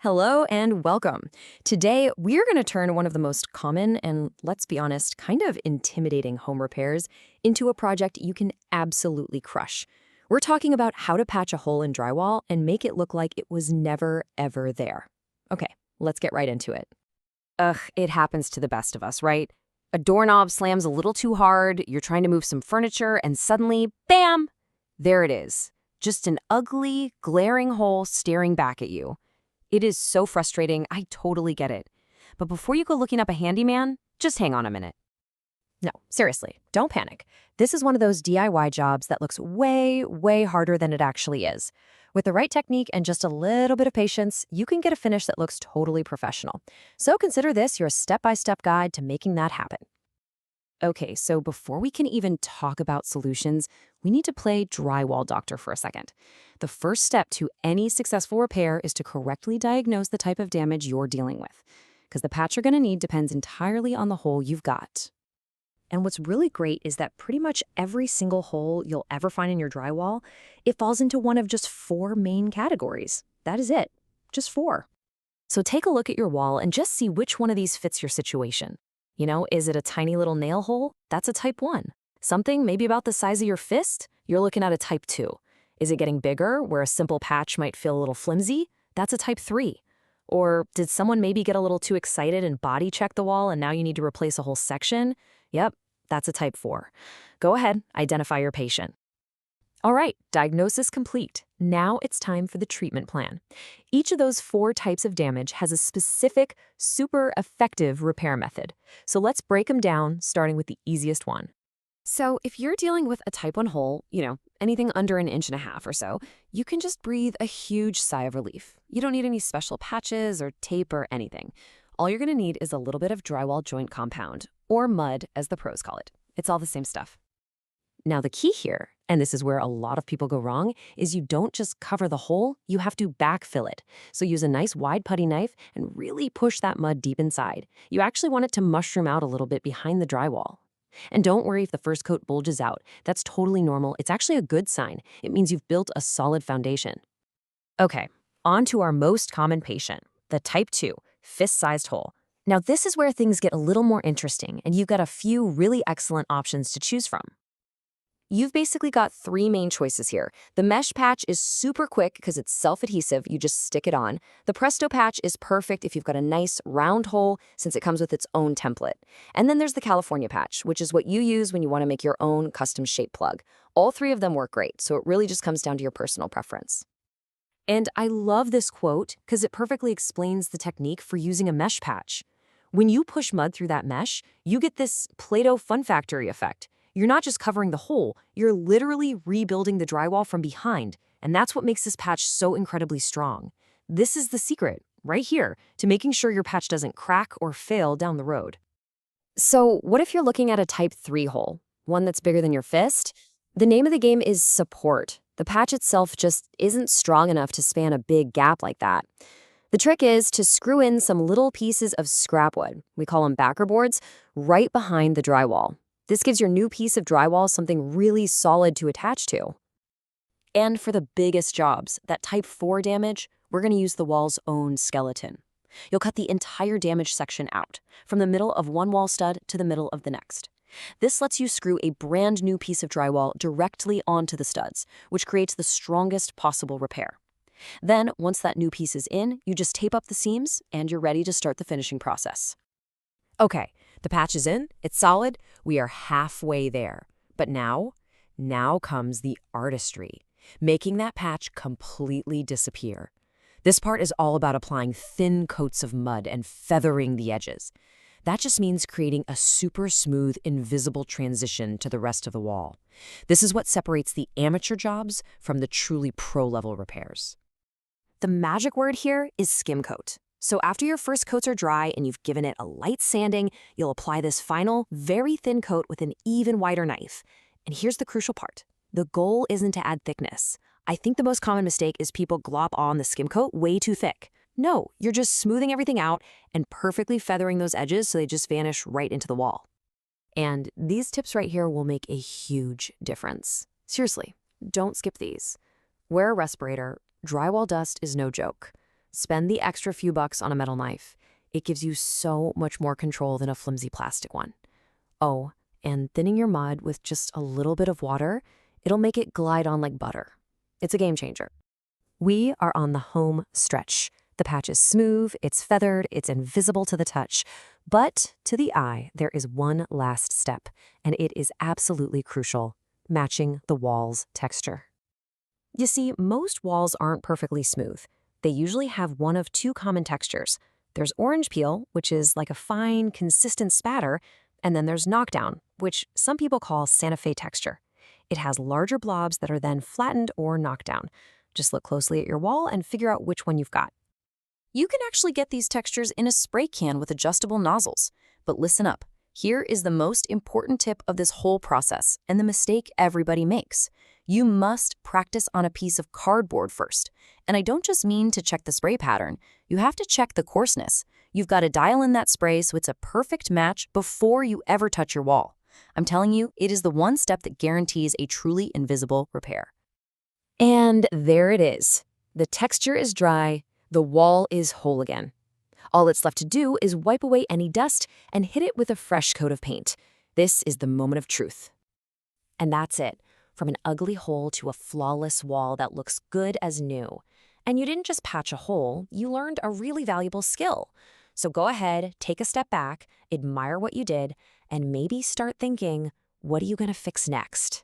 Hello and welcome. Today, we're going to turn one of the most common and, let's be honest, kind of intimidating home repairs into a project you can absolutely crush. We're talking about how to patch a hole in drywall and make it look like it was never, ever there. Okay, let's get right into it. Ugh, it happens to the best of us, right? A doorknob slams a little too hard, you're trying to move some furniture, and suddenly, bam! There it is. Just an ugly, glaring hole staring back at you. It is so frustrating, I totally get it. But before you go looking up a handyman, just hang on a minute. No, seriously, don't panic. This is one of those DIY jobs that looks way, way harder than it actually is. With the right technique and just a little bit of patience, you can get a finish that looks totally professional. So consider this your step-by-step guide to making that happen. Okay, so before we can even talk about solutions, we need to play drywall doctor for a second. The first step to any successful repair is to correctly diagnose the type of damage you're dealing with, because the patch you're going to need depends entirely on the hole you've got. And what's really great is that pretty much every single hole you'll ever find in your drywall, it falls into one of just 4 main categories. That is it, just 4. So take a look at your wall and just see which one of these fits your situation. You know, is it a tiny little nail hole? That's a type 1. Something maybe about the size of your fist? You're looking at a type 2. Is it getting bigger, where a simple patch might feel a little flimsy? That's a type 3. Or did someone maybe get a little too excited and body check the wall and now you need to replace a whole section? Yep, that's a type 4. Go ahead, identify your patient. All right, diagnosis complete. Now it's time for the treatment plan. Each of those 4 types of damage has a specific, super effective repair method. So let's break them down, starting with the easiest one. So if you're dealing with a type 1 hole, anything under 1.5 inches or so, you can just breathe a huge sigh of relief. You don't need any special patches or tape or anything. All you're gonna need is a little bit of drywall joint compound, or mud as the pros call it. It's all the same stuff. Now the key here, and this is where a lot of people go wrong, is you don't just cover the hole, you have to backfill it. So use a nice wide putty knife and really push that mud deep inside. You actually want it to mushroom out a little bit behind the drywall. And don't worry if the first coat bulges out. That's totally normal. It's actually a good sign. It means you've built a solid foundation. Okay, on to our most common patient, the type 2, fist-sized hole. Now this is where things get a little more interesting, and you've got a few really excellent options to choose from. You've basically got 3 main choices here. The mesh patch is super quick because it's self-adhesive, you just stick it on. The Presto patch is perfect if you've got a nice round hole since it comes with its own template. And then there's the California patch, which is what you use when you want to make your own custom shape plug. All 3 of them work great, so it really just comes down to your personal preference. And I love this quote because it perfectly explains the technique for using a mesh patch. When you push mud through that mesh, you get this Play-Doh Fun Factory effect. You're not just covering the hole, you're literally rebuilding the drywall from behind, and that's what makes this patch so incredibly strong. This is the secret, right here, to making sure your patch doesn't crack or fail down the road. So what if you're looking at a type 3 hole, one that's bigger than your fist? The name of the game is support. The patch itself just isn't strong enough to span a big gap like that. The trick is to screw in some little pieces of scrap wood, we call them backer boards, right behind the drywall. This gives your new piece of drywall something really solid to attach to. And for the biggest jobs, that type 4 damage, we're going to use the wall's own skeleton. You'll cut the entire damaged section out, from the middle of one wall stud to the middle of the next. This lets you screw a brand new piece of drywall directly onto the studs, which creates the strongest possible repair. Then, once that new piece is in, you just tape up the seams and you're ready to start the finishing process. Okay, the patch is in, it's solid, we are halfway there. But now comes the artistry, making that patch completely disappear. This part is all about applying thin coats of mud and feathering the edges. That just means creating a super smooth, invisible transition to the rest of the wall. This is what separates the amateur jobs from the truly pro-level repairs. The magic word here is skim coat. So after your first coats are dry and you've given it a light sanding, you'll apply this final, very thin coat with an even wider knife. And here's the crucial part. The goal isn't to add thickness. I think the most common mistake is people glop on the skim coat way too thick. No, you're just smoothing everything out and perfectly feathering those edges so they just vanish right into the wall. And these tips right here will make a huge difference. Seriously, don't skip these. Wear a respirator. Drywall dust is no joke. Spend the extra few bucks on a metal knife. It gives you so much more control than a flimsy plastic one. Oh, and thinning your mud with just a little bit of water, it'll make it glide on like butter. It's a game changer. We are on the home stretch. The patch is smooth, it's feathered, it's invisible to the touch. But to the eye, there is one last step, and it is absolutely crucial: matching the wall's texture. You see, most walls aren't perfectly smooth. They usually have one of two common textures. There's orange peel, which is like a fine, consistent spatter, and then there's knockdown, which some people call Santa Fe texture. It has larger blobs that are then flattened or knocked down. Just look closely at your wall and figure out which one you've got. You can actually get these textures in a spray can with adjustable nozzles. But listen up. Here is the most important tip of this whole process, and the mistake everybody makes. You must practice on a piece of cardboard first. And I don't just mean to check the spray pattern. You have to check the coarseness. You've got to dial in that spray so it's a perfect match before you ever touch your wall. I'm telling you, it is the one step that guarantees a truly invisible repair. And there it is. The texture is dry, the wall is whole again. All it's left to do is wipe away any dust and hit it with a fresh coat of paint. This is the moment of truth. And that's it. From an ugly hole to a flawless wall that looks good as new. And you didn't just patch a hole, you learned a really valuable skill. So go ahead, take a step back, admire what you did, and maybe start thinking, what are you going to fix next?